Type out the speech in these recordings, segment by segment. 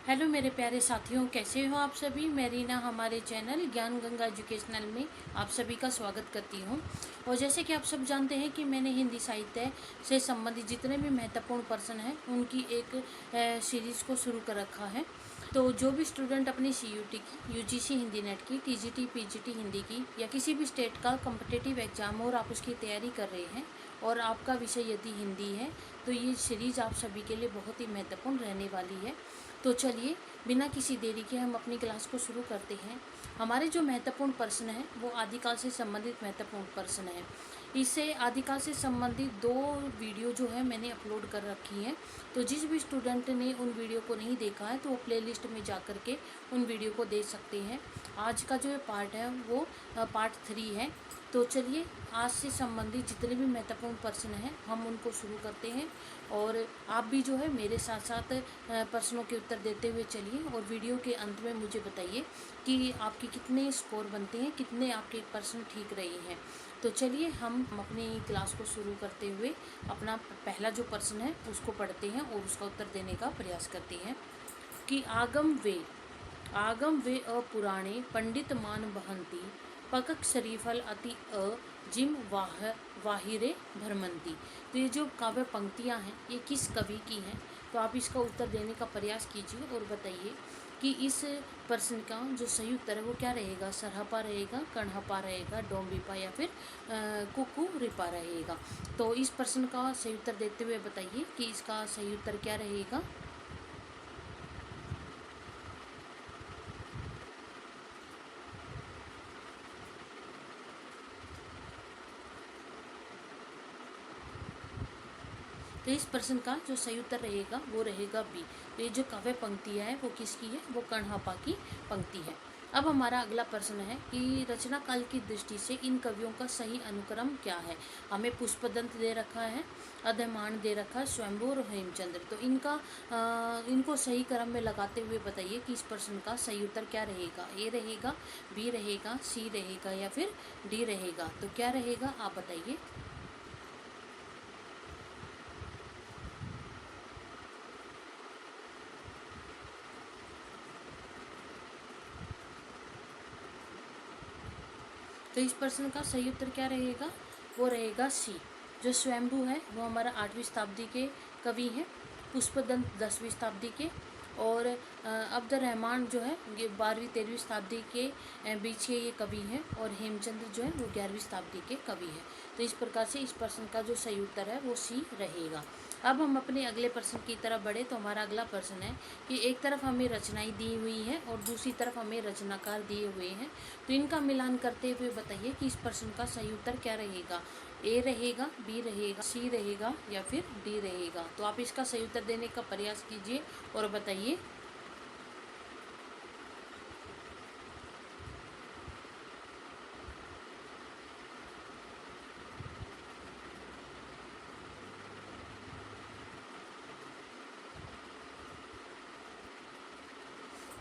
Hello मेरे प्यारे साथियों, कैसे हो आप सभी। मैं रीना हमारे चैनल ज्ञान गंगा एजुकेशनल में आप सभी का स्वागत करती हूँ। और जैसे कि आप सब जानते हैं कि मैंने हिंदी साहित्य से संबंधित जितने भी महत्वपूर्ण पर्सन हैं उनकी एक सीरीज़ को शुरू कर रखा है। तो जो भी स्टूडेंट अपनी CUT की, UGC हिंदी नेट की, TGT PGT हिंदी की या किसी भी स्टेट का कम्पिटिटिव एग्ज़ाम और आप उसकी तैयारी कर रहे हैं और आपका विषय यदि हिंदी है तो ये सीरीज़ आप सभी के लिए बहुत ही महत्वपूर्ण रहने वाली है। तो चलिए बिना किसी देरी के हम अपनी क्लास को शुरू करते हैं। हमारे जो महत्वपूर्ण प्रश्न हैं वो आदिकाल से संबंधित महत्वपूर्ण प्रश्न हैं। इससे आदिकाल से संबंधित 2 वीडियो जो है मैंने अपलोड कर रखी हैं। तो जिस भी स्टूडेंट ने उन वीडियो को नहीं देखा है तो वो प्लेलिस्ट में जा कर के उन वीडियो को देख सकते हैं। आज का जो पार्ट है वो पार्ट 3 है। तो चलिए आज से संबंधित जितने भी महत्वपूर्ण प्रश्न हैं हम उनको शुरू करते हैं। और आप भी जो है मेरे साथ साथ प्रश्नों के उत्तर देते हुए चलिए और वीडियो के अंत में मुझे बताइए कि आपके कितने स्कोर बनते हैं, कितने आपके प्रश्न ठीक रहे हैं। तो चलिए हम अपनी क्लास को शुरू करते हुए अपना पहला जो प्रश्न है उसको पढ़ते हैं और उसका उत्तर देने का प्रयास करते हैं कि आगम वे अपुराणे पंडित मान बहंती पकक शरीफल अति जिम वाहिरे भरमंती। तो ये जो काव्य पंक्तियाँ हैं ये किस कवि की हैं। तो आप इसका उत्तर देने का प्रयास कीजिए और बताइए कि इस प्रश्न का जो सही उत्तर है वो क्या रहेगा। सरहपा रहेगा, कणहपा रहेगा, डोम्बिपा या फिर कुकू रिपा रहेगा। तो इस प्रश्न का सही उत्तर देते हुए बताइए कि इसका सही उत्तर क्या रहेगा। तो इस प्रश्न का जो सही उत्तर रहेगा वो रहेगा बी। तो ये जो काव्य पंक्तियाँ है वो किसकी है, वो कणहपा की पंक्ति है। अब हमारा अगला प्रश्न है कि रचना काल की दृष्टि से इन कवियों का सही अनुक्रम क्या है। हमें पुष्पदंत दे रखा है, अध्ययमान दे रखा है, स्वयंभू और हेमचंद्र। तो इनको सही क्रम में लगाते हुए बताइए कि इस प्रश्न का सही उत्तर क्या रहेगा। ए रहेगा, बी रहेगा, सी रहेगा या फिर डी रहेगा। तो क्या रहेगा आप बताइए। तो इस प्रश्न का सही उत्तर क्या रहेगा, वो रहेगा सी। जो स्वयंभू है वो हमारा 8वीं शताब्दी के कवि हैं, पुष्पदंत 10वीं शताब्दी के और अब्द रहमान जो है ये 12वीं 13वीं शताब्दी के बीच के ये कवि हैं और हेमचंद्र जो है वो 11वीं शताब्दी के कवि हैं। तो इस प्रकार से इस प्रश्न का जो सही उत्तर है वो सी रहेगा। अब हम अपने अगले प्रश्न की तरफ बढ़े। तो हमारा अगला प्रश्न है कि एक तरफ हमें रचनाएं दी हुई हैं और दूसरी तरफ हमें रचनाकार दिए हुए हैं। तो इनका मिलान करते हुए बताइए कि इस प्रश्न का सही उत्तर क्या रहेगा। ए रहेगा, बी रहेगा, सी रहेगा या फिर डी रहेगा। तो आप इसका सही उत्तर देने का प्रयास कीजिए और बताइए।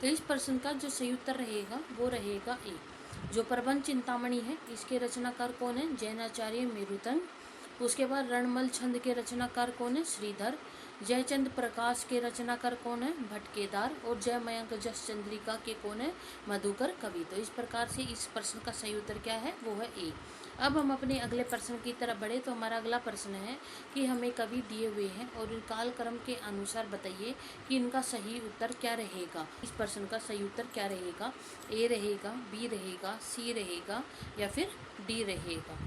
तो इस प्रश्न का जो सही उत्तर रहेगा वो रहेगा ए। जो प्रबंध चिंतामणि है इसके रचनाकार कौन है, जैनाचार्य मेरुतन। उसके बाद रणमल छंद के रचनाकार कौन है, श्रीधर। जयचंद प्रकाश के रचनाकार कौन है, भटकेदार। और जय मयंक जस चंद्रिका के कौन है, मधुकर कवि। तो इस प्रकार से इस प्रश्न का सही उत्तर क्या है, वो है ए। अब हम अपने अगले प्रश्न की तरफ बढ़े। तो हमारा अगला प्रश्न है कि हमें कवि दिए हुए हैं और कालक्रम के अनुसार बताइए कि इनका सही उत्तर क्या रहेगा। इस प्रश्न का सही उत्तर क्या रहेगा। ए रहेगा, बी रहेगा, सी रहेगा या फिर डी रहेगा।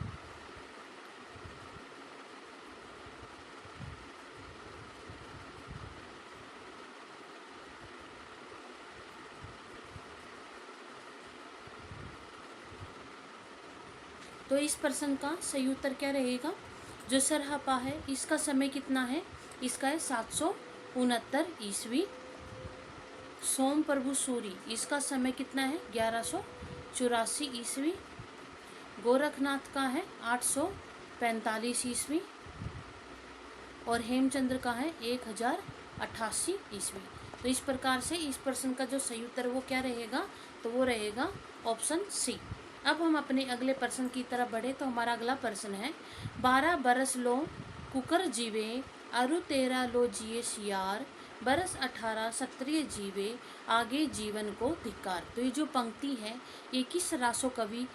तो इस प्रश्न का सही उत्तर क्या रहेगा। जो सरहपा है इसका समय कितना है, इसका है 769 ईस्वी। सोम प्रभु सूरी इसका समय कितना है, 1184 ईस्वी। गोरखनाथ का है 845 ईस्वी और हेमचंद्र का है 1088 ईस्वी। तो इस प्रकार से इस प्रश्न का जो सही उत्तर वो क्या रहेगा, तो वो रहेगा ऑप्शन सी। अब हम अपने अगले प्रश्न की तरफ बढ़े। तो हमारा अगला प्रश्न है 12 बरस लो कुकर जीवे अरु तेरा लो जिए सियार बरस 18 क्षत्रिय जीवे आगे जीवन को धिक्कार। तो ये जो पंक्ति है ये किस रासो कवि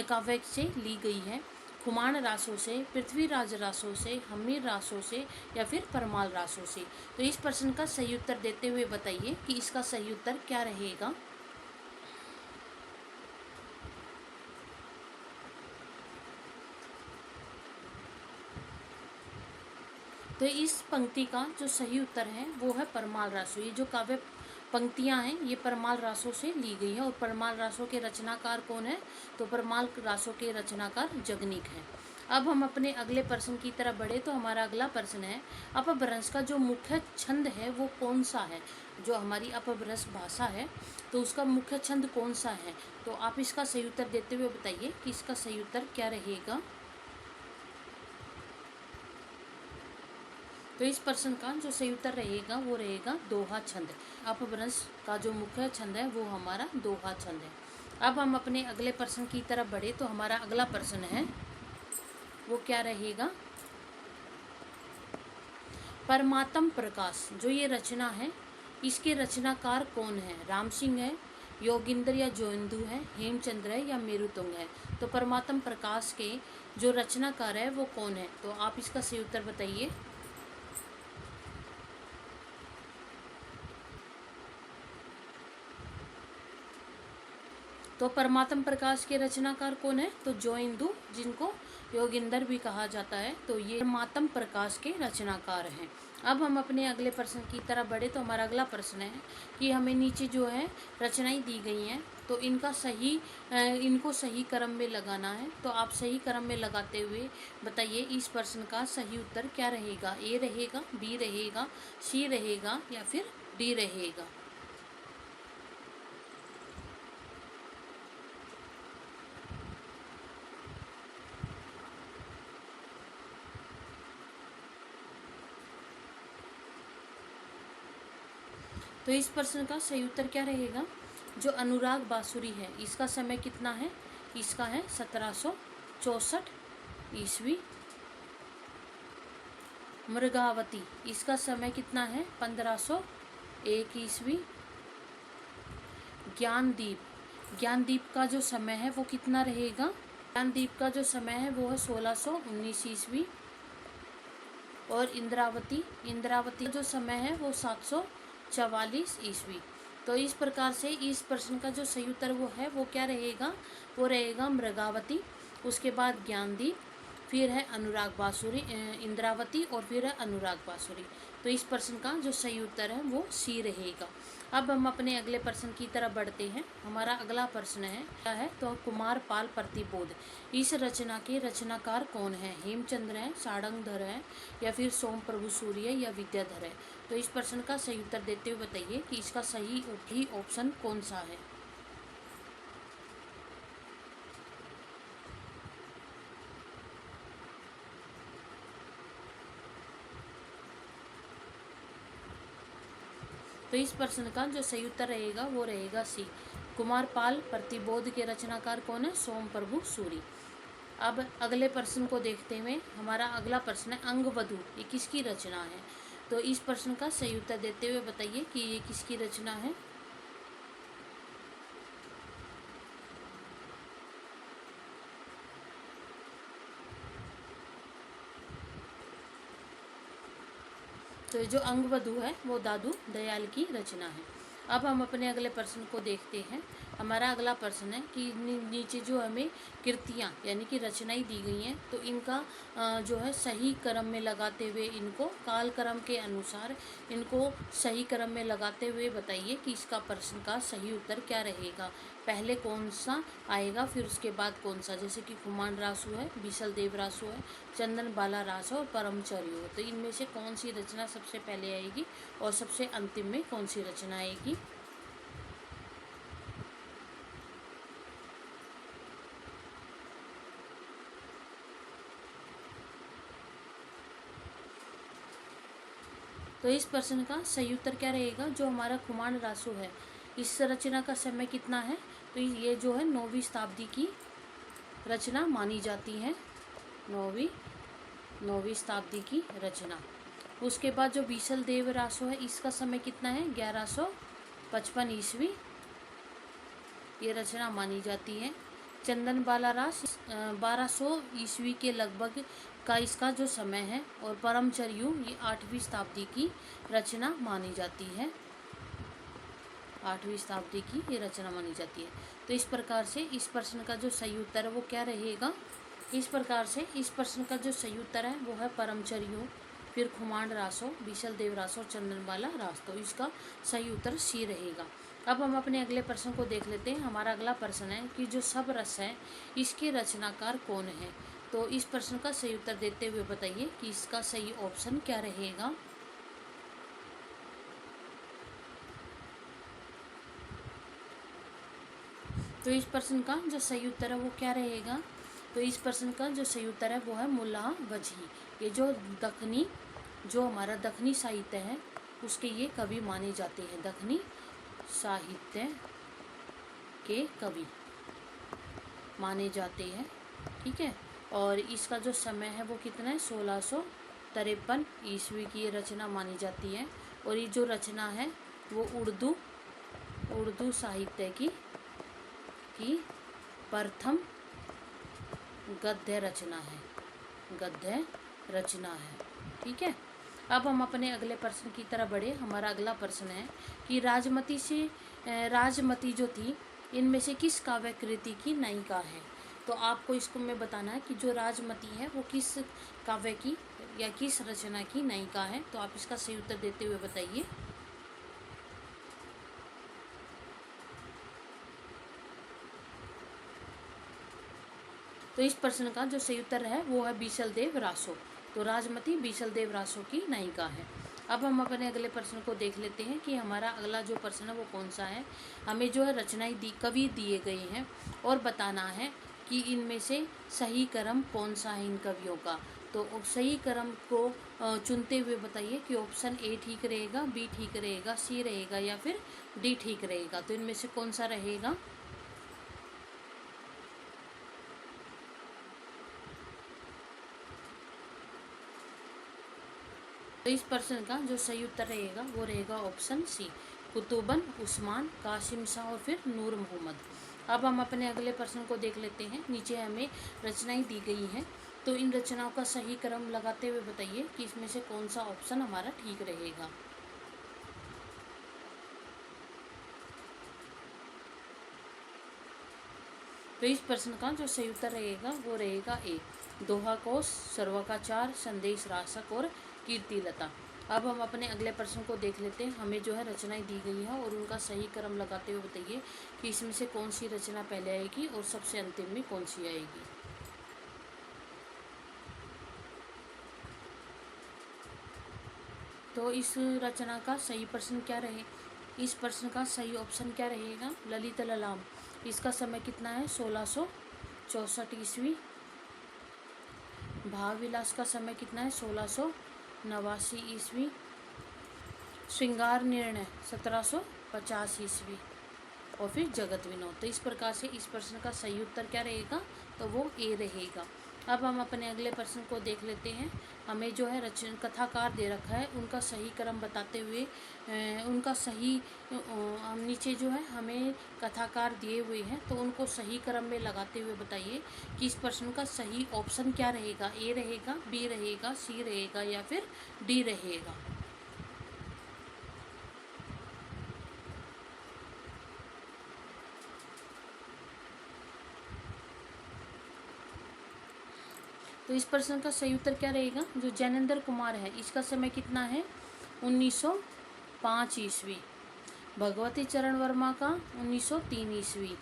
काव्य से ली गई है? खुमान रासों से, पृथ्वीराज रासों से, हमीर रासों से या फिर परमाल रासों से? तो इस प्रश्न का सही उत्तर देते हुए बताइए कि इसका सही उत्तर क्या रहेगा। तो इस पंक्ति का जो सही उत्तर है वो है परमाल रासो। ये जो काव्य पंक्तियां हैं ये परमाल रासों से ली गई है। और परमाल रासों के रचनाकार कौन है? तो परमाल रासों के रचनाकार जगनीक हैं। अब हम अपने अगले प्रश्न की तरफ बढ़े तो हमारा अगला प्रश्न है, अपभ्रंश का जो मुख्य छंद है वो कौन सा है? जो हमारी अपभ्रंश भाषा है तो उसका मुख्य छंद कौन सा है? तो आप इसका सही उत्तर देते हुए बताइए कि इसका सही उत्तर क्या रहेगा। तो इस प्रश्न का जो सही उत्तर रहेगा वो रहेगा दोहा छंद। अपभ्रंश का जो मुख्य छंद है वो हमारा दोहा छंद है। अब हम अपने अगले प्रश्न की तरफ बढ़े तो हमारा अगला प्रश्न है वो क्या रहेगा, परमात्म प्रकाश जो ये रचना है इसके रचनाकार कौन है? राम सिंह है, योगिंद्र या जोइंदू है, हेमचंद्र है या मेरुतुंग है? तो परमात्म प्रकाश के जो रचनाकार है वो कौन है? तो आप इसका सही उत्तर बताइए। तो परमात्म प्रकाश के रचनाकार कौन है? तो जोइंदू, जिनको योगिंदर भी कहा जाता है, तो ये परमात्म प्रकाश के रचनाकार हैं। अब हम अपने अगले प्रश्न की तरफ बढ़े तो हमारा अगला प्रश्न है कि हमें नीचे जो है रचनाएं दी गई हैं तो इनको सही क्रम में लगाना है। तो आप सही क्रम में लगाते हुए बताइए इस प्रश्न का सही उत्तर क्या रहेगा। ए रहेगा, बी रहेगा, सी रहेगा या फिर डी रहेगा। तो इस प्रश्न का सही उत्तर क्या रहेगा। जो अनुराग बांसुरी है इसका समय कितना है? इसका है 1764 ईस्वी। मृगावती इसका समय कितना है? 1501 ईस्वी। ज्ञानदीप का जो समय है वो कितना रहेगा? ज्ञानदीप का जो समय है वो है 1619 ईस्वी। और इंद्रावती का जो समय है वो 744 ईस्वी। तो इस प्रकार से इस प्रश्न का जो सही उत्तर वो है वो क्या रहेगा? वो रहेगा मृगावती, उसके बाद ज्ञानदीप, फिर है अनुराग बांसुरी, इंद्रावती और फिर है अनुराग बांसुरी। तो इस प्रश्न का जो सही उत्तर है वो सी रहेगा। अब हम अपने अगले प्रश्न की तरफ बढ़ते हैं। हमारा अगला प्रश्न है क्या है? तो कुमार पाल प्रतिबोध इस रचना के रचनाकार कौन है? हेमचंद्र है, सारंगधर है या फिर सोम प्रभु सूर्य या विद्याधर है? तो इस प्रश्न का सही उत्तर देते हुए बताइए कि इसका सही ऑप्शन कौन सा है। तो इस प्रश्न का जो सही उत्तर रहेगा वो रहेगा सी। कुमारपाल प्रतिबोध के रचनाकार कौन है? सोम प्रभु सूरी। अब अगले प्रश्न को देखते हुए हमारा अगला प्रश्न है अंगवधु ये किसकी रचना है? तो इस प्रश्न का सही उत्तर देते हुए बताइए कि ये किसकी रचना है। तो जो अंगवधु है वो दादू दयाल की रचना है। अब हम अपने अगले प्रश्न को देखते हैं। हमारा अगला प्रश्न है कि नीचे जो हमें कृतियाँ यानी कि रचनाएं दी गई हैं तो इनका जो है सही क्रम में लगाते हुए इनको काल क्रम के अनुसार इनको सही क्रम में लगाते हुए बताइए कि इसका प्रश्न का सही उत्तर क्या रहेगा। पहले कौन सा आएगा फिर उसके बाद कौन सा, जैसे कि कुमान रासु है, बीसल देव रासु है, चंदन बाला रास और परमचर्य हो। तो इनमें से कौन सी रचना सबसे पहले आएगी और सबसे अंतिम में कौन सी रचना आएगी। तो इस प्रश्न का सही उत्तर क्या रहेगा। जो हमारा कुमान रासु है इस रचना का समय कितना है? तो ये जो है 9वीं शताब्दी की रचना मानी जाती है। 9वीं शताब्दी की रचना। उसके बाद जो बीसल देव रासो है इसका समय कितना है 1155 ईस्वी ये रचना मानी जाती है। चंदन बाला रास 1200 ईस्वी के लगभग का इसका जो समय है। और परमचर्यु ये 8वीं शताब्दी की रचना मानी जाती है। 8वीं शताब्दी की ये रचना मानी जाती है। तो इस प्रकार से इस प्रश्न का जो सही उत्तर है वो क्या रहेगा। इस प्रकार से इस प्रश्न का जो सही उत्तर है वो है परमचर्यु, फिर खुमांड रासो, बीसल देव रासो, चंदनबाला रास। तो इसका सही उत्तर सी रहेगा। अब हम अपने अगले प्रश्न को देख लेते हैं। हमारा अगला प्रश्न है कि जो सब रस है इसके रचनाकार कौन है। तो इस प्रश्न का सही उत्तर देते हुए बताइए कि इसका सही ऑप्शन क्या रहेगा। तो इस प्रश्न का जो सही उत्तर है वो क्या रहेगा। तो इस प्रश्न का जो सही उत्तर है वो है मुल्ला वजही। ये जो हमारा दखनी साहित्य है उसके ये कवि माने जाते हैं। दखनी साहित्य के कवि माने जाते हैं, ठीक है। और इसका जो समय है वो कितना है 1653 ईस्वी की ये रचना मानी जाती है। और ये जो रचना है वो उर्दू साहित्य की प्रथम गद्य रचना है, ठीक है। अब हम अपने अगले प्रश्न की तरफ बढ़े। हमारा अगला प्रश्न है कि राजमती जो थी इनमें से किस काव्य कृति की नायिका है। तो आपको इसको में बताना है कि जो राजमती है वो किस काव्य की या किस रचना की नायिका है। तो आप इसका सही उत्तर देते हुए बताइए। तो इस प्रश्न का जो सही उत्तर है वो है बीसल देव रासो। तो राजमती बीसल देव रासो की नायिका है। अब हम अपने अगले प्रश्न को देख लेते हैं कि हमारा अगला जो प्रश्न है वो कौन सा है। हमें जो है रचनाएं कवि दिए गए हैं और बताना है कि इनमें से सही क्रम कौन सा है इन कवियों का। तो सही क्रम को चुनते हुए बताइए कि ऑप्शन ए ठीक रहेगा, बी ठीक रहेगा, सी रहेगा या फिर डी ठीक रहेगा। तो इनमें से कौन सा रहेगा। तो इस प्रश्न का जो सही उत्तर रहेगा वो रहेगा ऑप्शन सी, कुतुबन, उस्मान, कासिम शाह और फिर नूर मोहम्मद। अब हम अपने अगले प्रश्न को देख लेते हैं। नीचे हमें रचनाएं दी गई हैं, तो इन रचनाओं का सही क्रम लगाते हुए बताइए कि इसमें से कौन सा ऑप्शन हमारा ठीक रहेगा। तो इस प्रश्न का जो सही उत्तर रहेगा वो रहेगा ए, दोहा कोश, सर्वकाचार, संदेश रासक और कीर्तिलता। अब हम अपने अगले प्रश्न को देख लेते हैं। हमें जो है रचनाएं दी गई हैं और उनका सही क्रम लगाते हुए बताइए कि इसमें से कौन सी रचना पहले आएगी और सबसे अंतिम में कौन सी आएगी। तो इस रचना का सही प्रश्न क्या रहे। इस प्रश्न का सही ऑप्शन क्या रहेगा। ललित ललाम, इसका समय कितना है 1664 ईस्वी। भाव विलास का समय कितना है 1689 ईस्वी। श्रृंगार निर्णय 1750 ईस्वी। और फिर जगत विनोद। तो इस प्रकार से इस प्रश्न का सही उत्तर क्या रहेगा। तो वो ए रहेगा। अब हम अपने अगले प्रश्न को देख लेते हैं। हमें जो है कथाकार दे रखा है उनका सही क्रम बताते हुए उनका सही नीचे जो है हमें कथाकार दिए हुए हैं तो उनको सही क्रम में लगाते हुए बताइए कि इस प्रश्न का सही ऑप्शन क्या रहेगा। ए रहेगा, बी रहेगा, सी रहेगा या फिर डी रहेगा। तो इस प्रश्न का सही उत्तर क्या रहेगा। जो जैनेंद्र कुमार है इसका समय कितना है 1905 ईस्वी। भगवती चरण वर्मा का 1903 ईस्वी।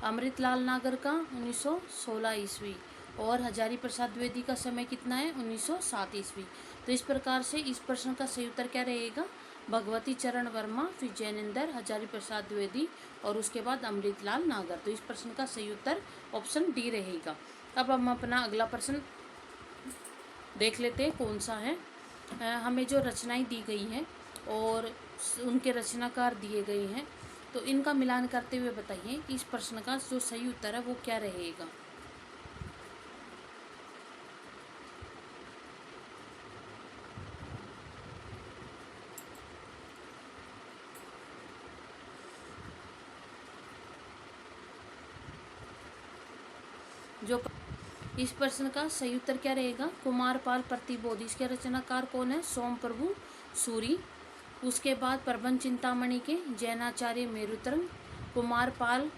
अमृतलाल नागर का 1916 ईस्वी। और हजारी प्रसाद द्विवेदी का समय कितना है 1907 ईस्वी। तो इस प्रकार से इस प्रश्न का सही उत्तर क्या रहेगा। भगवती चरण वर्मा, फिर जैनेंद्र, हजारी प्रसाद द्विवेदी और उसके बाद अमृतलाल नागर। तो इस प्रश्न का सही उत्तर ऑप्शन डी रहेगा। अब हम अपना अगला प्रश्न देख लेते हैं कौन सा है। हमें जो रचनाएं दी गई हैं और उनके रचनाकार दिए गए हैं तो इनका मिलान करते हुए बताइए कि इस प्रश्न का जो सही उत्तर है वो क्या रहेगा। जो इस प्रश्न का सही उत्तर क्या रहेगा? कुमारपाल प्रतिबोध। इसके रचनाकार कौन है? सोम प्रभु सूरी। उसके बाद प्रबंध चिंतामणि के जैनाचार्य मेरुतरंग, कुमारपाल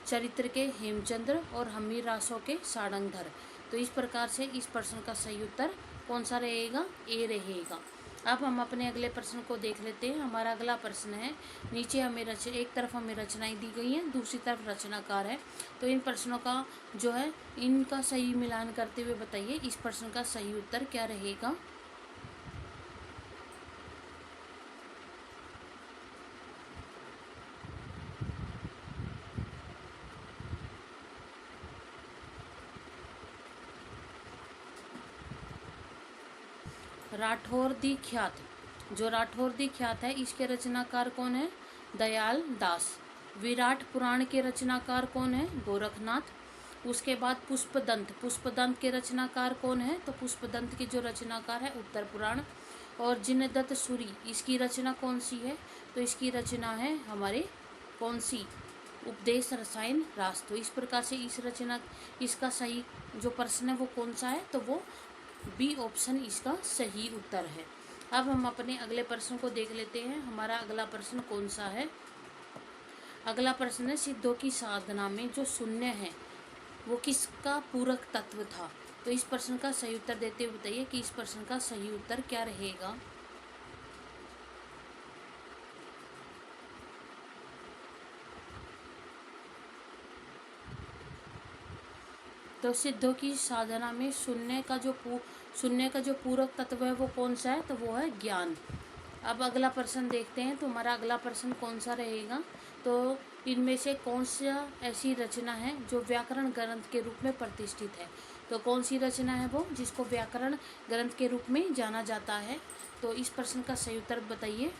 चरित्र के हेमचंद्र और हमीर रासो के सारंगधर। तो इस प्रकार से इस प्रश्न का सही उत्तर कौन सा रहेगा? ए रहेगा। अब हम अपने अगले प्रश्न को देख लेते हैं। हमारा अगला प्रश्न है, नीचे हमें एक तरफ हमें रचनाएं दी गई हैं, दूसरी तरफ रचनाकार है। तो इन प्रश्नों का जो है इनका सही मिलान करते हुए बताइए इस प्रश्न का सही उत्तर क्या रहेगा? राठौर दी ख्यात। जो राठौर दी ख्यात है इसके रचनाकार कौन है? दयाल दास। विराट पुराण के रचनाकार कौन है? गोरखनाथ। उसके बाद पुष्पदंत। पुष्पदंत के रचनाकार कौन है? तो पुष्पदंत के जो रचनाकार है उत्तर पुराण। और जिनदत्त सूरी, इसकी रचना कौन सी है? तो इसकी रचना है हमारे कौन सी? उपदेश रसायन रास। तो इस प्रकार से इस रचना इसका सही जो प्रश्न है वो कौन सा है? तो वो बी ऑप्शन इसका सही उत्तर है। अब हम अपने अगले प्रश्न को देख लेते हैं। हमारा अगला प्रश्न कौन सा है? अगला प्रश्न है, सिद्धों की साधना में जो शून्य है वो किसका पूरक तत्व था? तो इस प्रश्न का सही उत्तर देते हुए बताइए कि इस प्रश्न का सही उत्तर क्या रहेगा? तो सिद्धों की साधना में शून्य का जो पूरक तत्व है वो कौन सा है? तो वो है ज्ञान। अब अगला प्रश्न देखते हैं। तो हमारा अगला प्रश्न कौन सा रहेगा? तो इनमें से कौन सा ऐसी रचना है जो व्याकरण ग्रंथ के रूप में प्रतिष्ठित है? तो कौन सी रचना है वो जिसको व्याकरण ग्रंथ के रूप में जाना जाता है? तो इस प्रश्न का सही उत्तर बताइए।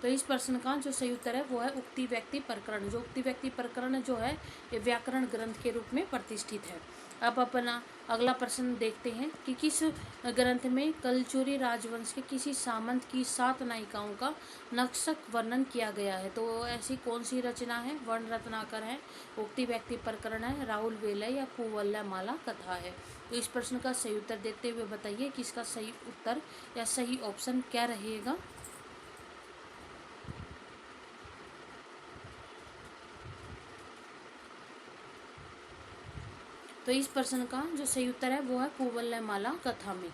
तो इस प्रश्न का जो सही उत्तर है वो है उक्ति व्यक्ति प्रकरण। जो उक्ति व्यक्ति प्रकरण जो है ये व्याकरण ग्रंथ के रूप में प्रतिष्ठित है। अब अपना अगला प्रश्न देखते हैं कि किस ग्रंथ में कलचुरी राजवंश के किसी सामंत की 7 नायिकाओं का नक्शक वर्णन किया गया है? तो ऐसी कौन सी रचना है? वर्ण रत्नाकर है, उक्ति व्यक्ति प्रकरण है, राहुल वेलय या कुवल्य माला कथा है? तो इस प्रश्न का सही उत्तर देते हुए बताइए कि इसका सही उत्तर या सही ऑप्शन क्या रहेगा? तो इस प्रश्न का जो सही उत्तर है वो है कुवल्य माला कथा में।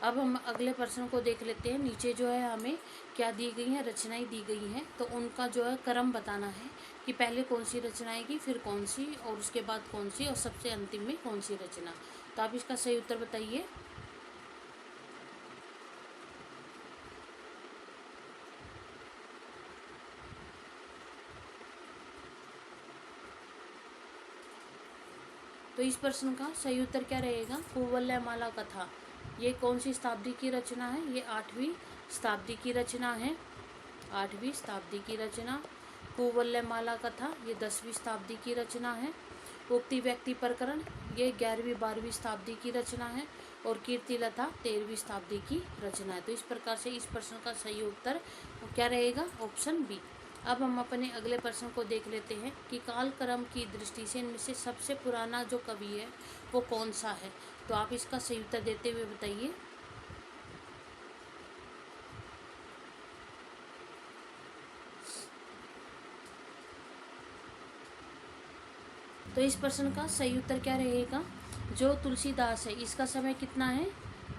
अब हम अगले प्रश्न को देख लेते हैं। नीचे जो है हमें क्या दी गई हैं? रचनाएं दी गई हैं। तो उनका जो है क्रम बताना है कि पहले कौन सी रचना आएगी, फिर कौन सी, और उसके बाद कौन सी, और सबसे अंतिम में कौन सी रचना। तो आप इसका सही उत्तर बताइए। तो इस प्रश्न का सही उत्तर क्या रहेगा? कुवल्य माला कथा ये कौन सी शताब्दी की रचना है? ये 8वीं शताब्दी की रचना है। 8वीं शताब्दी की रचना। कुवल्य माला कथा ये 10वीं शताब्दी की रचना है। उक्ति व्यक्ति प्रकरण ये 11वीं 12वीं शताब्दी की रचना है। और कीर्तिलता 13वीं शताब्दी की रचना है। तो इस प्रकार से इस प्रश्न का सही उत्तर क्या रहेगा? Option B. अब हम अपने अगले प्रश्न को देख लेते हैं कि कालक्रम की दृष्टि से इनमें से सबसे पुराना जो कवि है वो कौन सा है? तो आप इसका सही उत्तर देते हुए बताइए। तो इस प्रश्न का सही उत्तर क्या रहेगा? जो तुलसीदास है इसका समय कितना है?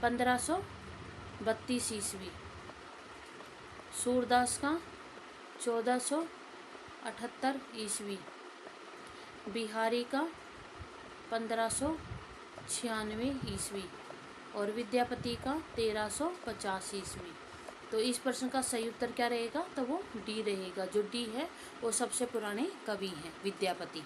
1532 ईस्वी। सूरदास का 1478 ईस्वी। बिहारी का 1596 ईस्वी। और विद्यापति का 1350 ईस्वी। तो इस प्रश्न का सही उत्तर क्या रहेगा? तो वो डी रहेगा। जो डी है वो सबसे पुराने कवि हैं, विद्यापति।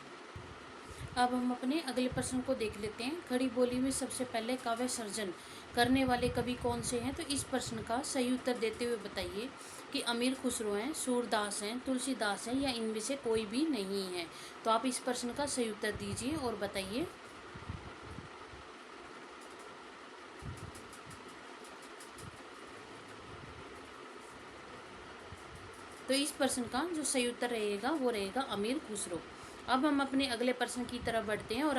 अब हम अपने अगले प्रश्न को देख लेते हैं। खड़ी बोली में सबसे पहले काव्य सर्जन करने वाले कवि कौन से हैं? तो इस प्रश्न का सही उत्तर देते हुए बताइए कि अमीर खुसरो हैं, सूरदास हैं, तुलसीदास हैं या इनमें से कोई भी नहीं है। तो आप इस प्रश्न का सही उत्तर दीजिए और बताइए। तो इस प्रश्न का जो सही उत्तर रहेगा वो रहेगा अमीर खुसरो। अब हम अपने अगले प्रश्न की तरफ बढ़ते हैं और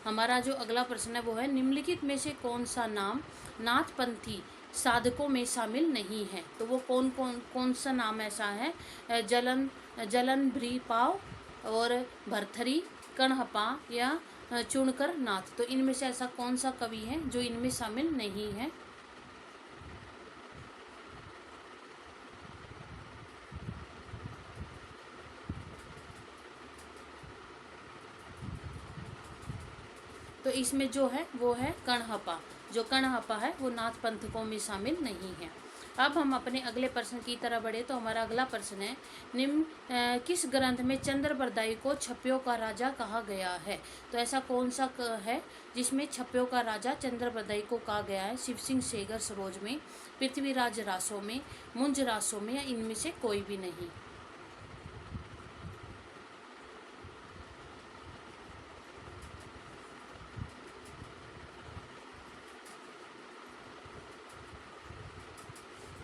हमारा जो अगला प्रश्न है वो है, निम्नलिखित में से कौन सा नाम नाथपंथी साधकों में शामिल नहीं है। तो वो कौन सा नाम ऐसा है? जलन जलन भ्रीपाव और भरथरी, कणहपा या चुनकर नाथ। तो इनमें से ऐसा कौन सा कवि है जो इनमें शामिल नहीं है? तो इसमें जो है वो है कणहपा। जो कणहपा है वो नाथ पंथकों में शामिल नहीं है। अब हम अपने अगले प्रश्न की तरफ बढ़े तो हमारा अगला प्रश्न है, निम्न किस ग्रंथ में चंद्रबरदाई को छप्पियों का राजा कहा गया है। तो ऐसा कौन सा है जिसमें छप्पियों का राजा चंद्रबरदाई को कहा गया है? शिव सिंह सेगर सरोज में, पृथ्वीराज रासों में, मुंज रासों में या इनमें से कोई भी नहीं।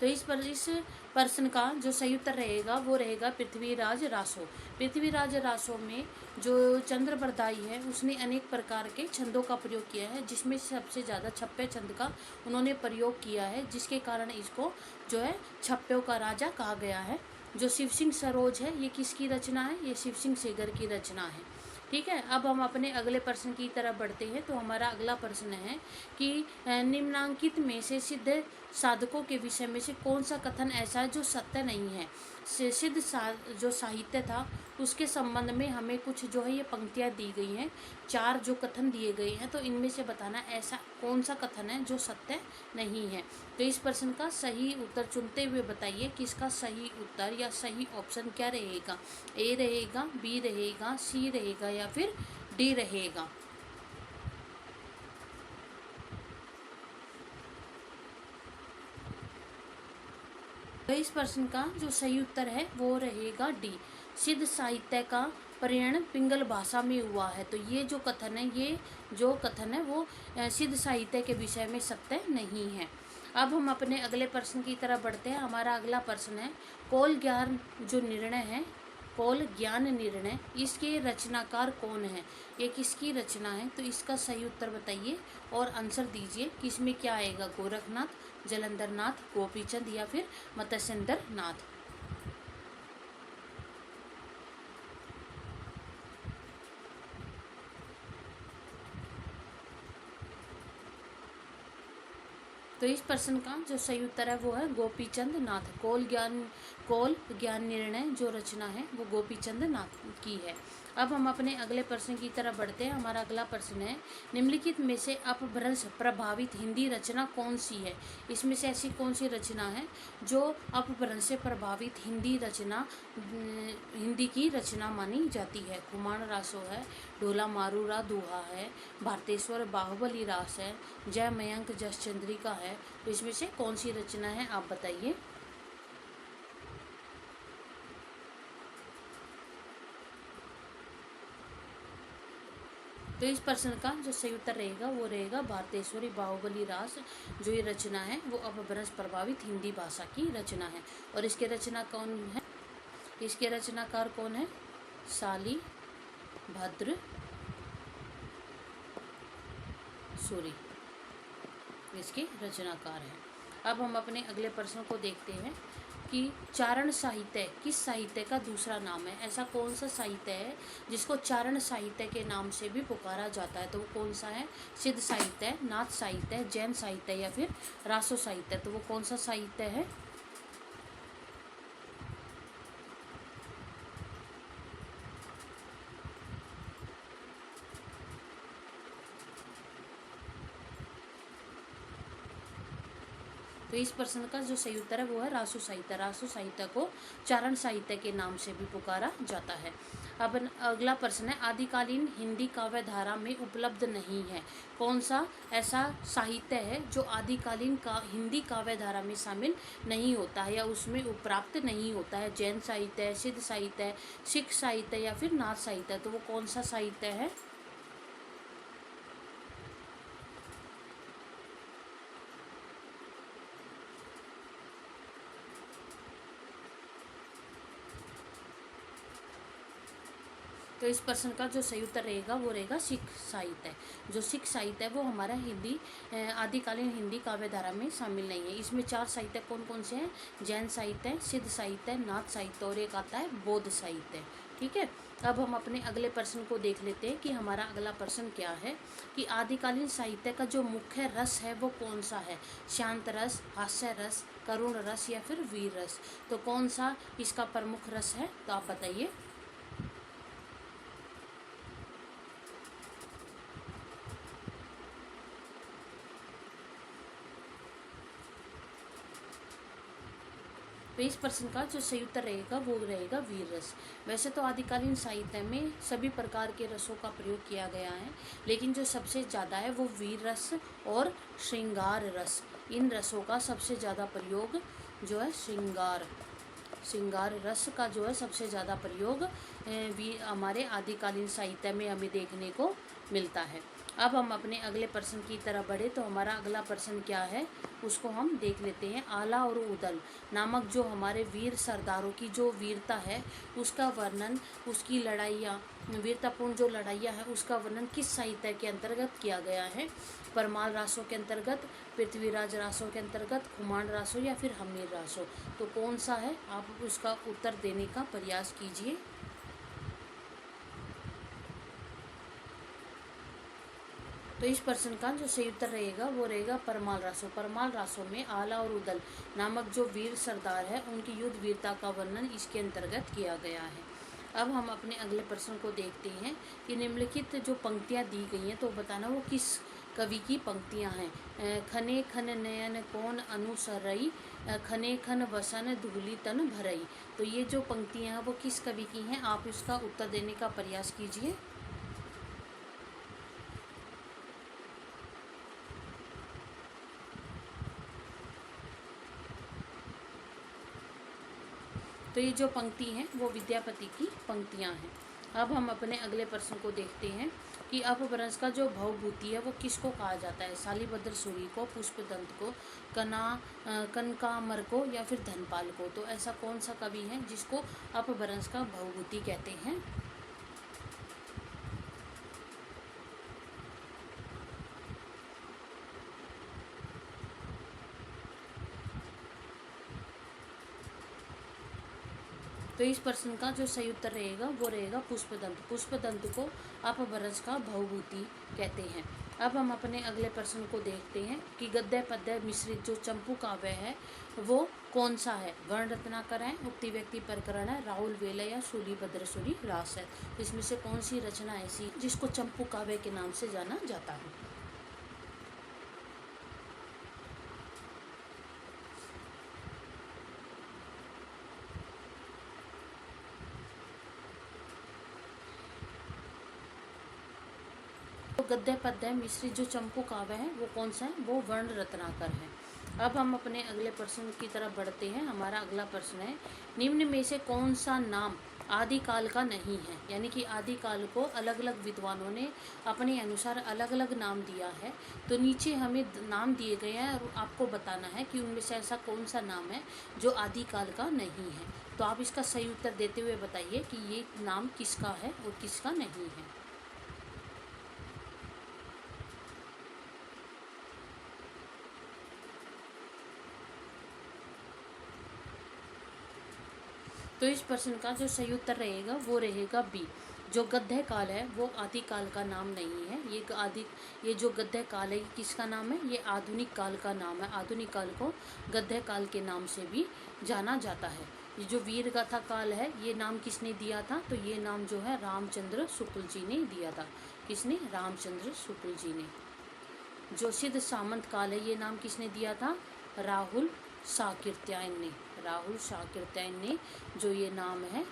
तो इस प्रश्न का जो सही उत्तर रहेगा वो रहेगा पृथ्वीराज रासो। पृथ्वीराज रासो में जो चंद्रबरदाई है उसने अनेक प्रकार के छंदों का प्रयोग किया है, जिसमें सबसे ज़्यादा छप्पे छंद का उन्होंने प्रयोग किया है, जिसके कारण इसको जो है छप्पों का राजा कहा गया है। जो शिव सिंह सरोज है ये किसकी रचना है? ये शिव सिंह सेगर की रचना है। ठीक है, अब हम अपने अगले प्रश्न की तरफ बढ़ते हैं। तो हमारा अगला प्रश्न है कि निम्नांकित में से सिद्ध साधकों के विषय में से कौन सा कथन ऐसा है जो सत्य नहीं है। जो साहित्य था उसके संबंध में हमें कुछ जो है ये पंक्तियाँ दी गई हैं, 4 जो कथन दिए गए हैं। तो इनमें से बताना ऐसा कौन सा कथन है जो सत्य नहीं है। तो इस प्रश्न का सही उत्तर चुनते हुए बताइए कि इसका सही उत्तर या सही ऑप्शन क्या रहेगा? ए रहेगा, बी रहेगा, सी रहेगा या फिर डी रहेगा? तो इस प्रश्न का जो सही उत्तर है वो रहेगा डी। सिद्ध साहित्य का परिणय पिंगल भाषा में हुआ है। तो ये जो कथन है वो सिद्ध साहित्य के विषय में सत्य नहीं है। अब हम अपने अगले प्रश्न की तरफ बढ़ते हैं। हमारा अगला प्रश्न है, कौल ज्ञान जो निर्णय है, कौल ज्ञान निर्णय, इसके रचनाकार कौन है? ये किसकी रचना है? तो इसका सही उत्तर बताइए और आंसर दीजिए कि इसमें क्या आएगा? गोरखनाथ, जलंधर नाथ, गोपीचंद या फिर मत्स्येंद्र नाथ। तो इस प्रश्न का जो सही उत्तर है वो है गोपीचंद नाथ। कौल ज्ञान निर्णय जो रचना है वो गोपीचंद नाथ की है। अब हम अपने अगले प्रश्न की तरफ बढ़ते हैं। हमारा अगला प्रश्न है, निम्नलिखित में से अपभ्रंश प्रभावित हिंदी रचना कौन सी है? इसमें से ऐसी कौन सी रचना है जो अपभ्रंश से प्रभावित हिंदी की रचना मानी जाती है? कुमार रासो है, ढोला मारूरा दुहा है, भारतेश्वर बाहुबली रास है, जय मयंक जस चंद्रिका है। तो इसमें से कौन सी रचना है आप बताइए। तो इस प्रश्न का जो सही उत्तर रहेगा वो रहेगा भारतेश्वरी बाहुबली रास। जो ये रचना है वो अपभ्रंश प्रभावित हिंदी भाषा की रचना है। और इसके रचना कौन है? इसके रचनाकार कौन है? साली भद्र सूरी इसके रचनाकार हैं। अब हम अपने अगले प्रश्न को देखते हैं कि चारण साहित्य किस साहित्य का दूसरा नाम है? ऐसा कौन सा साहित्य है जिसको चारण साहित्य के नाम से भी पुकारा जाता है? तो वो कौन सा है? सिद्ध साहित्य, नाथ साहित्य, जैन साहित्य या फिर रासो साहित्य। तो वो कौन सा साहित्य है? तो इस प्रश्न का जो सही उत्तर है वो है रासो साहित्य। रासो साहित्य को चारण साहित्य के नाम से भी पुकारा जाता है। अब अगला प्रश्न है, आदिकालीन हिंदी काव्य धारा में उपलब्ध नहीं है। कौन सा ऐसा साहित्य है जो आदिकालीन हिंदी काव्य धारा में शामिल नहीं होता है या उसमें प्राप्त नहीं होता है? जैन साहित्य, सिद्ध साहित्य, सिख साहित्य या फिर नाथ साहित्य। तो वो कौन सा साहित्य है? तो इस प्रश्न का जो सही उत्तर रहेगा वो रहेगा सिख साहित्य। जो सिख साहित्य है वो हमारा हिंदी आदिकालीन हिंदी काव्य धारा में शामिल नहीं है। इसमें 4 साहित्य कौन कौन से हैं? जैन साहित्य, सिद्ध साहित्य, नाथ साहित्य और एक आता है बौद्ध साहित्य। ठीक है, अब हम अपने अगले प्रश्न को देख लेते हैं कि हमारा अगला प्रश्न क्या है कि आदिकालीन साहित्य का जो मुख्य रस है वो कौन सा है? शांत रस, हास्य रस, करुण रस या फिर वीर रस? तो कौन सा इसका प्रमुख रस है? तो आप बताइए। तो इस प्रश्न का जो सही उत्तर रहेगा वो रहेगा वीर रस। वैसे तो आदिकालीन साहित्य में सभी प्रकार के रसों का प्रयोग किया गया है, लेकिन जो सबसे ज़्यादा है वो वीर रस और श्रृंगार रस। इन रसों का सबसे ज़्यादा प्रयोग जो है श्रृंगार रस का जो है सबसे ज़्यादा प्रयोग भी हमारे आदिकालीन साहित्य में हमें देखने को मिलता है। अब हम अपने अगले प्रश्न की तरफ बढ़े तो हमारा अगला प्रश्न क्या है उसको हम देख लेते हैं। आला और उदल नामक जो हमारे वीर सरदारों की जो वीरता है उसका वर्णन, उसकी लड़ाइयाँ, वीरतापूर्ण जो लड़ाइयाँ हैं उसका वर्णन किस साहित्य के अंतर्गत किया गया है? परमाल रासों के अंतर्गत, पृथ्वीराज रासों के अंतर्गत, खुमान रासों या फिर हमीर रासों? तो कौन सा है? आप उसका उत्तर देने का प्रयास कीजिए। तो इस प्रश्न का जो सही उत्तर रहेगा वो रहेगा परमाल रासों। परमाल रासों में आला और उदल नामक जो वीर सरदार है उनकी युद्ध वीरता का वर्णन इसके अंतर्गत किया गया है। अब हम अपने अगले प्रश्न को देखते हैं कि निम्नलिखित जो पंक्तियाँ दी गई हैं तो बताना वो किस कवि की पंक्तियाँ हैं। खने खन नयन कौन अनुसरई, खने खन वसन धूलि तन भरई। तो ये जो पंक्तियाँ हैं वो किस कवि की हैं? आप इसका उत्तर देने का प्रयास कीजिए। तो ये जो पंक्ति हैं वो विद्यापति की पंक्तियाँ हैं। अब हम अपने अगले प्रश्न को देखते हैं कि अपभ्रंश का जो भवभूति है वो किसको कहा जाता है? शालिभद्र सूरी को, पुष्पदंत को, कनकामर को या फिर धनपाल को? तो ऐसा कौन सा कवि है जिसको अपभ्रंश का भवभूति कहते हैं? तो इस प्रश्न का जो सही उत्तर रहेगा वो रहेगा पुष्पदंत। पुष्पदंत को अपभ्रंश का भवभूति कहते हैं। अब हम अपने अगले प्रश्न को देखते हैं कि गद्य पद्य मिश्रित जो चंपू काव्य है वो कौन सा है? वर्ण रत्नाकर है, उक्ति व्यक्ति प्रकरण है, राहुल वेला या शूलिभद्र सूरी रास है? तो इसमें से कौन सी रचना ऐसी जिसको चंपू काव्य के नाम से जाना जाता है? तो गद्य पद्य मिश्रित जो चंपू काव्य है वो कौन सा है? वो वर्ण रत्नाकर है। अब हम अपने अगले प्रश्न की तरफ बढ़ते हैं। हमारा अगला प्रश्न है निम्न में से कौन सा नाम आदिकाल का नहीं है? यानी कि आदिकाल को अलग अलग विद्वानों ने अपने अनुसार अलग अलग नाम दिया है। तो नीचे हमें नाम दिए गए हैं और आपको बताना है कि उनमें से ऐसा कौन सा नाम है जो आदिकाल का नहीं है। तो आप इसका सही उत्तर देते हुए बताइए कि ये नाम किसका है और किसका नहीं है। तो इस प्रश्न का जो सही उत्तर रहेगा वो रहेगा बी। जो गद्य काल है वो आदिकाल का नाम नहीं है। ये जो गद्य काल है ये किसका नाम है? ये आधुनिक काल का नाम है। आधुनिक काल को गद्य काल के नाम से भी जाना जाता है। ये जो वीर गाथा काल है ये नाम किसने दिया था? तो ये नाम जो है रामचंद्र शुक्ल जी ने दिया था। किसने? रामचंद्र शुक्ल जी ने। जो सिद्ध सामंत काल है ये नाम किसने दिया था? राहुल शाकिर्त्यायन ने। राहुल शाकिर्त्यायन ने जो ये नाम है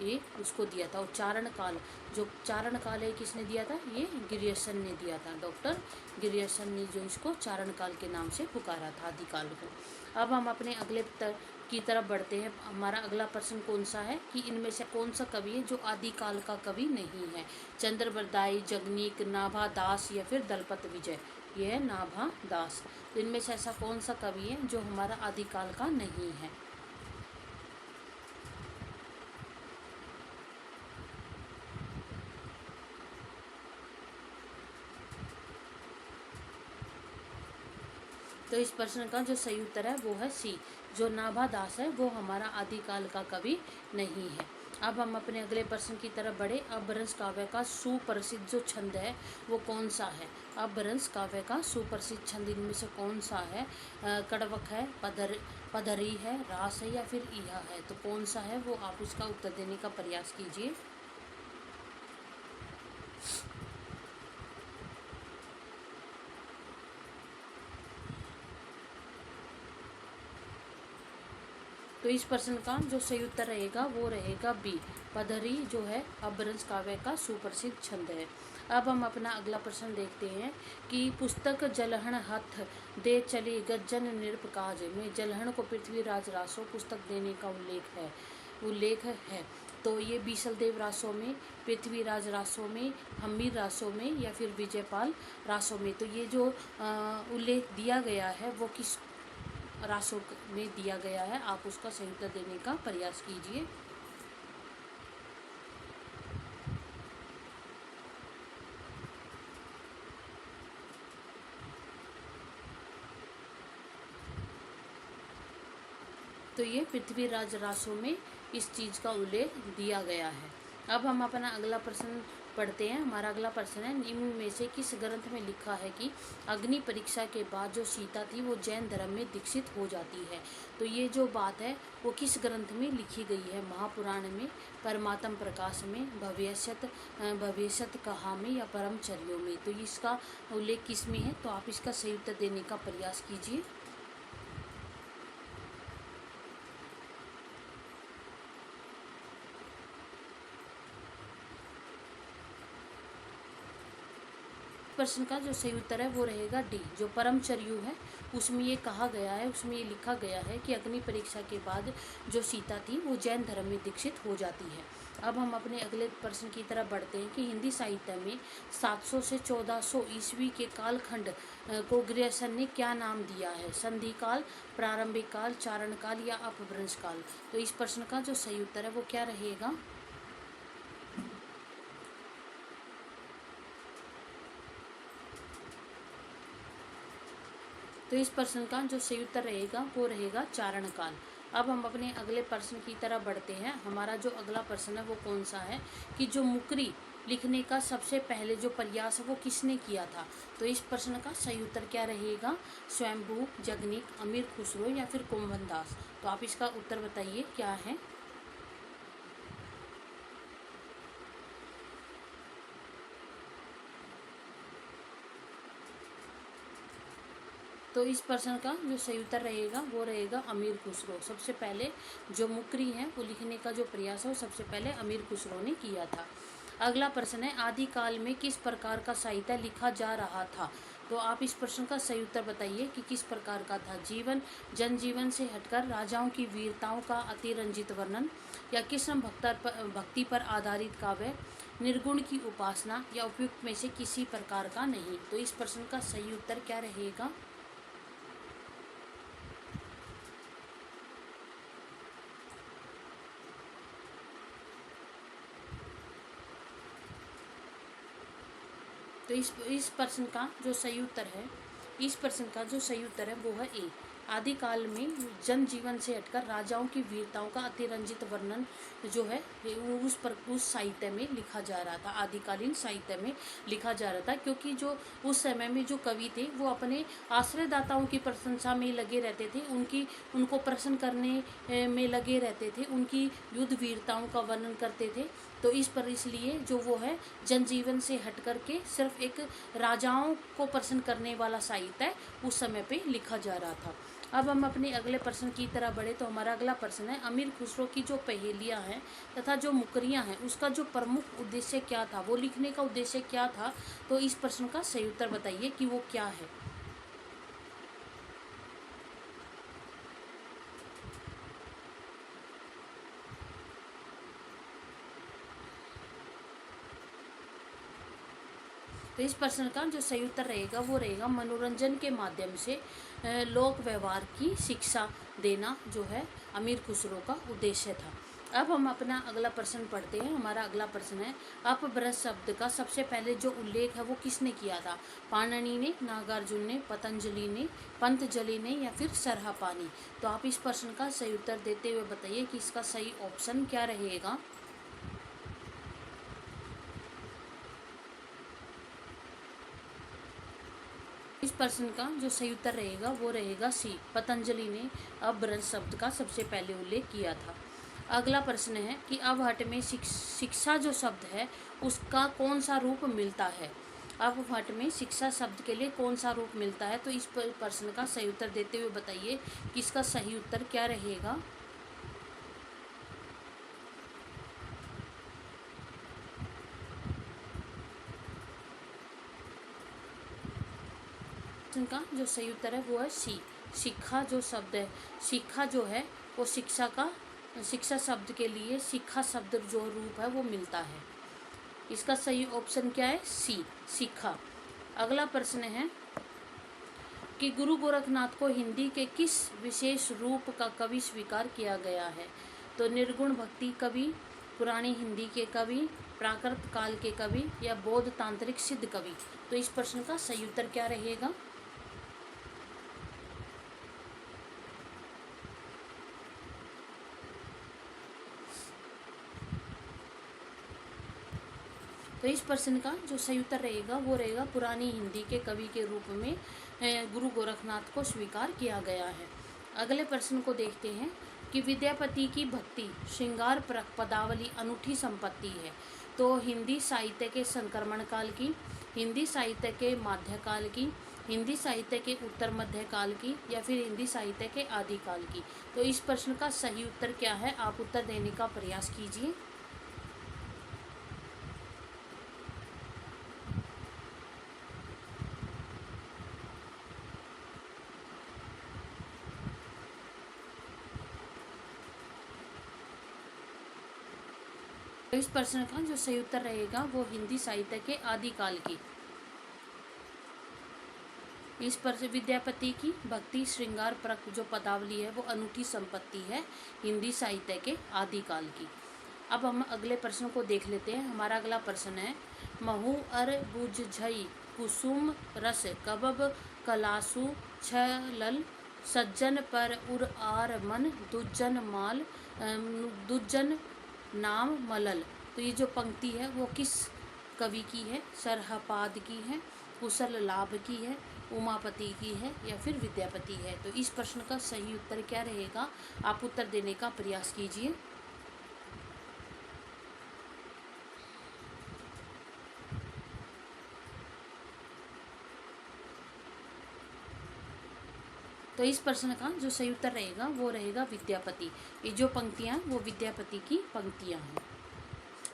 ये उसको दिया था। और चारण काल, जो चारण काल है किसने दिया था? ये गिरियसन ने दिया था। डॉक्टर गिरियसन ने जो इसको चारण काल के नाम से पुकारा था आदिकाल को। अब हम अपने अगले की तरफ बढ़ते हैं। हमारा अगला प्रश्न कौन सा है कि इनमें से कौन सा कवि है जो आदिकाल का कवि नहीं है? चंद्रबरदाई, जगनीक, नाभा दास या फिर दलपत विजय? यह है नाभा दास। तो इनमें से ऐसा कौन सा कवि है जो हमारा आदिकाल का नहीं है? तो इस प्रश्न का जो सही उत्तर है वो है सी, जो नाभा दास है वो हमारा आदिकाल का कवि नहीं है। अब हम अपने अगले प्रश्न की तरफ बढ़े। अपभ्रंश काव्य का सुप्रसिद्ध जो छंद है वो कौन सा है? अपभ्रंश काव्य का सुप्रसिद्ध छंद इनमें से कौन सा है? कड़वक है, पदरी है, रास है या फिर इहा है? तो कौन सा है वो आप इसका उत्तर देने का प्रयास कीजिए। तो इस प्रश्न का जो सही उत्तर रहेगा वो रहेगा बी, पदरी जो है अपभ्रंश काव्य का सुप्रसिद्ध छंद है। अब हम अपना अगला प्रश्न देखते हैं कि पुस्तक जलहण हथ दे चली गज्जन नृप काज में जलहण को पृथ्वीराज रासो पुस्तक देने का उल्लेख है। तो ये बीसल देव रासों में, पृथ्वीराज रासों में, हम्मीर रासों में या फिर विजयपाल रासों में? तो ये जो उल्लेख दिया गया है वो किस रासों में दिया गया है? आप उसका सही उत्तर देने का प्रयास कीजिए। तो ये पृथ्वीराज रासों में इस चीज़ का उल्लेख दिया गया है। अब हम अपना अगला प्रश्न पढ़ते हैं। हमारा अगला प्रश्न है, निम्न में से किस ग्रंथ में लिखा है कि अग्नि परीक्षा के बाद जो सीता थी वो जैन धर्म में दीक्षित हो जाती है? तो ये जो बात है वो किस ग्रंथ में लिखी गई है? महापुराण में, परमात्म प्रकाश में, भविष्यत कहा में या परमचर्यों में? तो इसका उल्लेख किस में है? तो आप इसका सही उत्तर देने का प्रयास कीजिए। प्रश्न का जो सही उत्तर है वो रहेगा डी, जो परमचर्यु है उसमें ये कहा गया है, उसमें ये लिखा गया है कि अग्नि परीक्षा के बाद जो सीता थी वो जैन धर्म में दीक्षित हो जाती है। अब हम अपने अगले प्रश्न की तरफ बढ़ते हैं कि हिंदी साहित्य में 700 से 1400 ईस्वी के कालखंड को ग्रियर्सन ने क्या नाम दिया है? संधि काल, प्रारंभिक काल, चारण काल या अपभ्रंश काल? तो इस प्रश्न का जो सही उत्तर है वो क्या रहेगा? तो इस प्रश्न का जो सही उत्तर रहेगा वो रहेगा चारण काल। अब हम अपने अगले प्रश्न की तरफ बढ़ते हैं। हमारा जो अगला प्रश्न है वो कौन सा है कि जो मुकरी लिखने का सबसे पहले जो प्रयास है वो किसने किया था? तो इस प्रश्न का सही उत्तर क्या रहेगा? स्वयंभू, जगनिक, अमीर खुसरो या फिर कुंभन दास? तो आप इसका उत्तर बताइए क्या है। तो इस प्रश्न का जो सही उत्तर रहेगा वो रहेगा अमीर खुसरो। सबसे पहले जो मुकरी है वो लिखने का जो प्रयास है वो सबसे पहले अमीर खुसरो ने किया था। अगला प्रश्न है, आदिकाल में किस प्रकार का साहित्य लिखा जा रहा था? तो आप इस प्रश्न का सही उत्तर बताइए कि किस प्रकार का था। जनजीवन से हटकर राजाओं की वीरताओं का अतिरंजित वर्णन, या कृष्ण भक्ति पर आधारित काव्य, निर्गुण की उपासना, या उपयुक्त में से किसी प्रकार का नहीं? तो इस प्रश्न का सही उत्तर क्या रहेगा? तो इस प्रश्न का जो सही उत्तर है, इस प्रश्न का जो सही उत्तर है वो है ए, आदिकाल में जनजीवन से हटकर राजाओं की वीरताओं का अतिरंजित वर्णन जो है उस साहित्य में लिखा जा रहा था, आदिकालीन साहित्य में लिखा जा रहा था। क्योंकि जो उस समय में जो कवि थे वो अपने आश्रयदाताओं की प्रशंसा में लगे रहते थे, उनको प्रसन्न करने में लगे रहते थे, उनकी युद्ध वीरताओं का वर्णन करते थे। तो इसलिए जो वो है जनजीवन से हट कर के सिर्फ एक राजाओं को प्रसन्न करने वाला साहित्य उस समय पे लिखा जा रहा था। अब हम अपने अगले प्रश्न की तरफ बढ़े। तो हमारा अगला प्रश्न है, अमीर खुसरो की जो पहेलियाँ हैं तथा जो मुकरियाँ हैं उसका जो प्रमुख उद्देश्य क्या था, वो लिखने का उद्देश्य क्या था? तो इस प्रश्न का सही उत्तर बताइए कि वो क्या है। तो इस प्रश्न का जो सही उत्तर रहेगा वो रहेगा मनोरंजन के माध्यम से लोक व्यवहार की शिक्षा देना जो है अमीर खुसरो का उद्देश्य था। अब हम अपना अगला प्रश्न पढ़ते हैं। हमारा अगला प्रश्न है, अपभ्रंश शब्द का सबसे पहले जो उल्लेख है वो किसने किया था? पाणिनि ने, नागार्जुन ने, पतंजलि ने, पंतजलि ने या फिर सरहापानी? तो आप इस प्रश्न का सही उत्तर देते हुए बताइए कि इसका सही ऑप्शन क्या रहेगा। इस प्रश्न का जो सही उत्तर रहेगा वो रहेगा सी, पतंजलि ने अपभ्रंश शब्द का सबसे पहले उल्लेख किया था। अगला प्रश्न है कि अवहट में शिक्षा जो शब्द है उसका कौन सा रूप मिलता है? अवहट में शिक्षा शब्द के लिए कौन सा रूप मिलता है? तो इस प्रश्न का सही उत्तर देते हुए बताइए कि इसका सही उत्तर क्या रहेगा। प्रश्न का जो सही उत्तर है वो है सी, शिक्षा जो शब्द है, शिक्षा जो है वो शिक्षा शब्द के लिए शिक्षा शब्द जो रूप है वो मिलता है। इसका सही ऑप्शन क्या है? सी, शिक्षा। अगला प्रश्न है कि गुरु गोरखनाथ को हिंदी के किस विशेष रूप का कवि स्वीकार किया गया है? तो निर्गुण भक्ति कवि, पुरानी हिंदी के कवि, प्राकृत काल के कवि या बौद्ध तांत्रिक सिद्ध कवि? तो इस प्रश्न का सही उत्तर क्या रहेगा। तो इस प्रश्न का जो सही उत्तर रहेगा वो रहेगा पुरानी हिंदी के कवि के रूप में गुरु गोरखनाथ को स्वीकार किया गया है। अगले प्रश्न को देखते हैं कि विद्यापति की भक्ति श्रृंगार पदावली अनूठी संपत्ति है। तो हिंदी साहित्य के संक्रमण काल की, हिंदी साहित्य के मध्यकाल की, हिंदी साहित्य के उत्तर मध्यकाल की या फिर हिंदी साहित्य के आदिकाल की? तो इस प्रश्न का सही उत्तर क्या है, आप उत्तर देने का प्रयास कीजिए। तो इस प्रश्न का जो सही उत्तर रहेगा वो हिंदी साहित्य के आदिकाल की। इस पर से विद्यापति की भक्ति श्रृंगार परक जो पदावली है वो अनूठी संपत्ति है हिंदी साहित्य के आदिकाल की। अब हम अगले प्रश्न को देख लेते हैं। हमारा अगला प्रश्न है, महु अर बुझई कुसुम रस कबब कलासु छलल सज्जन पर उर आर मन दुज्जन नाम मलल? तो ये जो पंक्ति है वो किस कवि की है? सरहपाद की है, कुशल लाभ की है, उमापति की है या फिर विद्यापति है? तो इस प्रश्न का सही उत्तर क्या रहेगा, आप उत्तर देने का प्रयास कीजिए। तो इस प्रश्न का जो सही उत्तर रहेगा वो रहेगा विद्यापति। ये जो पंक्तियाँ वो विद्यापति की पंक्तियाँ हैं।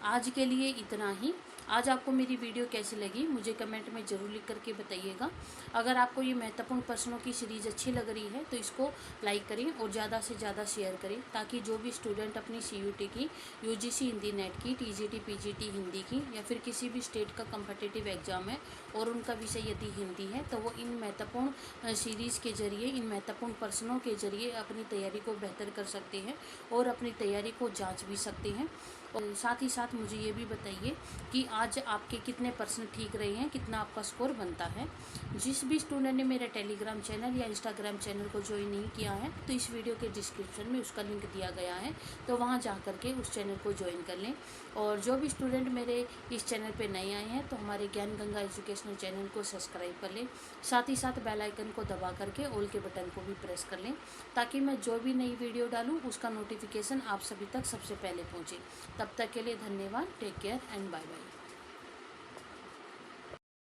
आज के लिए इतना ही। आज आपको मेरी वीडियो कैसी लगी मुझे कमेंट में ज़रूर लिख करके बताइएगा। अगर आपको ये महत्वपूर्ण प्रश्नों की सीरीज़ अच्छी लग रही है तो इसको लाइक करें और ज़्यादा से ज़्यादा शेयर करें, ताकि जो भी स्टूडेंट अपनी CUT की, UGC हिंदी नेट की, TGT PGT हिंदी की या फिर किसी भी स्टेट का कम्पिटिटिव एग्ज़ाम है और उनका विषय यदि हिंदी है तो वो इन महत्वपूर्ण सीरीज़ के जरिए, इन महत्वपूर्ण प्रश्नों के जरिए अपनी तैयारी को बेहतर कर सकते हैं और अपनी तैयारी को जाँच भी सकते हैं। और साथ ही साथ मुझे ये भी बताइए कि आज आपके कितने प्रश्न ठीक रहे हैं, कितना आपका स्कोर बनता है। जिस भी स्टूडेंट ने मेरा टेलीग्राम चैनल या इंस्टाग्राम चैनल को ज्वाइन नहीं किया है तो इस वीडियो के डिस्क्रिप्शन में उसका लिंक दिया गया है, तो वहाँ जा करके उस चैनल को ज्वाइन कर लें। और जो भी स्टूडेंट मेरे इस चैनल पर नए आए हैं तो हमारे ज्ञान गंगा एजुकेशनल चैनल को सब्सक्राइब कर लें, साथ ही साथ बेल आइकन को दबा करके ऑल के बटन को भी प्रेस कर लें, ताकि मैं जो भी नई वीडियो डालूँ उसका नोटिफिकेशन आप सभी तक सबसे पहले पहुँचे। तब तक के लिए धन्यवाद। Take care and bye bye.